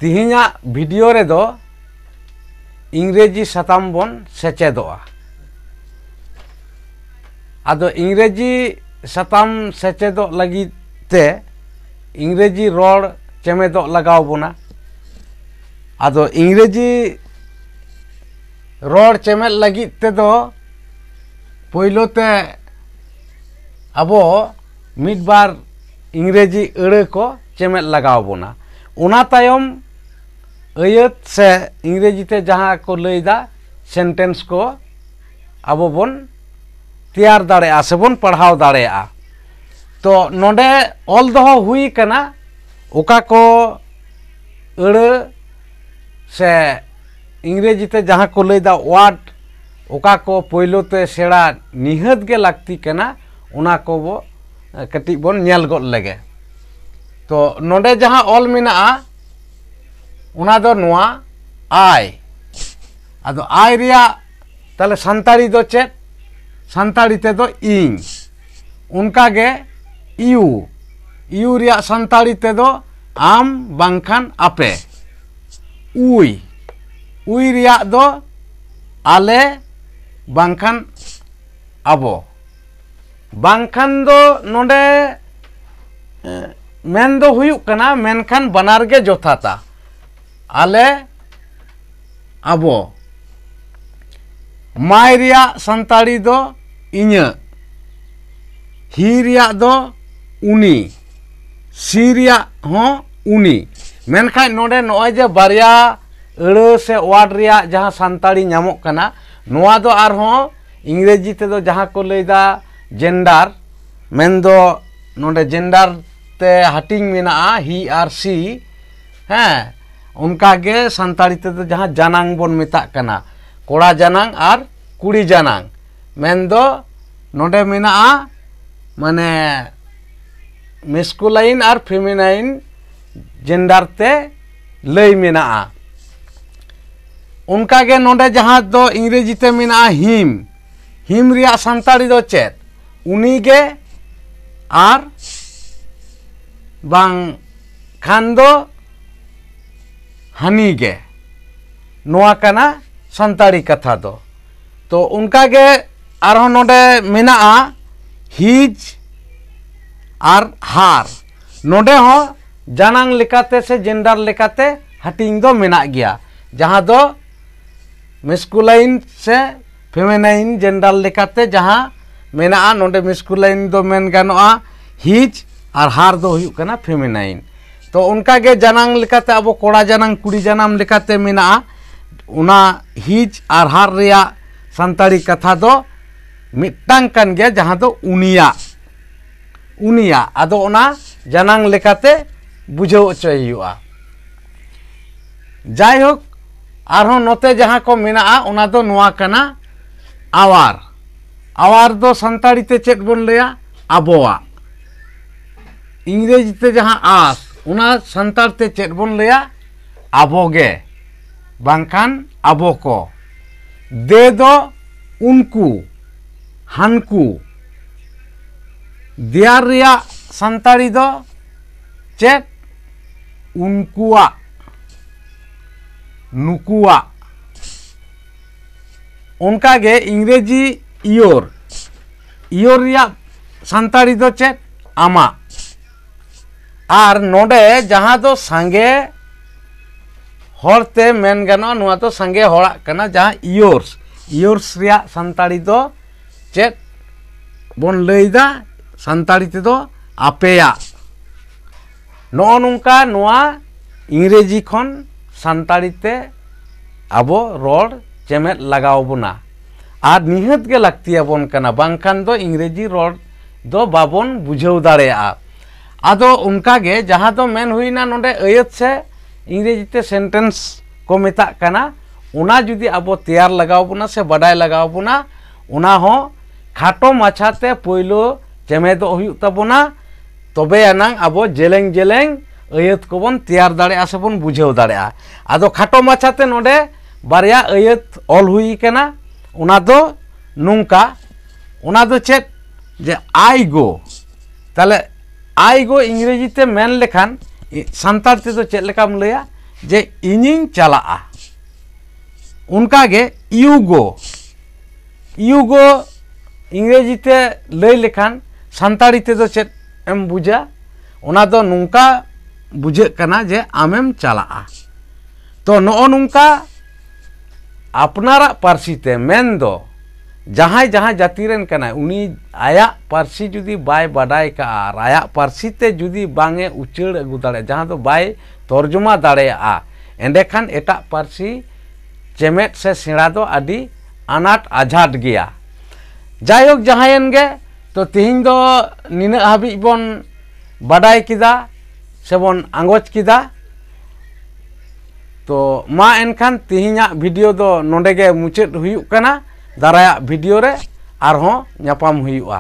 तिहिना video रे दो इंग्रेजी साताम बन सेचेदोआ आदो इंग्रेजी साताम सेचेदो लगी ते इंग्रेजी रोड चेमेदो लगाव बोना आदो इंग्रेजी रोड चेमेद लगी ते दो पहिलोते अबो मिड बार इंग्रेजी अड़े को चेमेद लगाव बोना उना तायम अयत से इंग्रेजी ते जहाँ को लैदा सेंटेंस को अबो बन तैयार दाड़ेया से बन पढ़ाव दाड़ेया तो नोडे ऑल दो हुई कना ओका को अड़े से इंग्रेजी ते जहाँ को लैदा वार्ड ओका को पहिलो ते सेड़ा निहत के लगती कना उना को वो कटी बन नेल गोद लगे तो नोडे जहाँ ऑल मेना उना दो नोआ आय आदो आय रिया ताले संताड़ी दो चेत संताड़ी ते दो इंग उनका गे यू रिया संताड़ी ते दो आम बांखान आपे उई रिया दो आले बांखान अबो बांखान दो नोडे मेन दो हुयुक कना मेनखान बनार गे जोथाता आले अबो माय रिया संताड़ी दो इन्या ही रिया दो उनी सी रिया हो उनी मेनखान नोडे नोय जे बारिया अड़े से वार्ड रिया जहाँ संताड़ी नामोक कना नोआ दो आर हो इंग्रेजी ते दो जहाँ को लैदा जेंडर मेन दो नोडे जेंडर ते हटिंग मेना ही आर सी हैं उनका गे संताड़ी ते दो जहाँ जानांग बन मेता कना कोड़ा जानांग आर कुड़ी जानांग मेन दो नोडे मेना माने मेस्कुलाइन आर फेमिनाइन जेंडर ते लई मेना उनका गे नोडे जहाँ दो इंग्रेजी ते मेना हिम रिया संताड़ी दो चेत उनी गे आर बांग खान दो हनी गे नोआ कना संताड़ी कथा दो तो उनका गे आरो नोडे मेना हिज आर हार नोडे हो जानांग लेकाते से जेंडर लेकाते हटिंग दो मेना गया जहाँ दो मेस्कुलाइन से फेमिनाइन जेंडर लेकाते जहाँ मेना नोडे मेस्कुलाइन दो मेन गानोआ हिज और हार दो हुयुक कना फेमिनाइन तो उनका गे जानांग लेकाते अब कोड़ा जानांग कुड़ी जानाम लेकाते मेना उना हिज और हार रिया संताड़ी कथा दो मिट्टांग कन गया जहाँ दो उनिया आदो उना जानांग लेकाते बुझाव अचय हुआ जाय होक आरहों नोते जहाँ को मेना उना दो नोआ कना आवार दो संताड़ी ते चेत बन लेया आबोआ इंग्रेजी ते जहाँ आस उना संताड़ ते चेत बन लेया आबोगे बांखान आबो को दे दो उनको हानकू दियार रिया संताड़ी दो चेत उनकुआ नुकुआ उनका गे इंग्रेजी इयोर रिया संताड़ी दो चेत आमा आर नोडे जहाँ दो संगे होरते मेन गानो नुआ तो संगे होड़ा कना जहाँ इयोर्स रिया संताड़ी दो चेत बन लैदा संताड़ी ते दो आपेया नो नुंका नुआ इंग्रेजी खन संताड़ी ते अबो रोड चेमेद लगाव बोना आर निहत गे लगतिया बन कना बांखान दो इंग्रेजी रोड दो बाबन बुझाव दाड़ेया आदो उनका गे जहाँ दो मेन हुईना नोडे अयत से इंग्रेजी ते सेंटेंस को मेता कना उना जुदी अबो तैयार लगाव बोना से बडाय लगाव बोना उना हो खाटो माछाते पहिलो चेमेदो हुयुक ताबोना तबे आनांग अबो जेलेंग अयत को बन तैयार दाड़ेया से बन बुझाव दाड़ेया आदो खाटो माछाते नोडे बारिया अयत ऑल हुई कना उना दो नुंका उना दो चेत जे आई गो ताले आई गो इंग्रेजी ते मेन लेखान संताड़ ते दो चेत लेकाम लैया जे इनिंग चलाआ उनकागे युगो युगो इंग्रेजी ते लई लेखान सान्ताड़ी ते दो चेत एम बुझा ओना दो नुंका बुझे कना जे आमेम चलाआ तो नो नुंका अपनारा पार्सी ते मेन दो जहां जहां जाति रेन कना उनी आया पार्सी जुदी बाय बाडाय का आर आया पार्सी ते जुदी बांगे उचड़ अगु दाड़े जहां दो बाय तर्जुमा दाड़ेया एंडेखान एटा पार्सी चेमेट से सेड़ा दो आदि अनाट आझाट गया जायक जहायन गे तो तिहिं दो निना हाबि बन बाडाय किदा सेबन आंगोज किदा तो मा एनखान तिहिंया वीडियो दो नोंडे गे मुचाद हुयुक कना दाराया वीडियो रे आरहों ᱧᱟᱯᱟᱢ हुयुआ।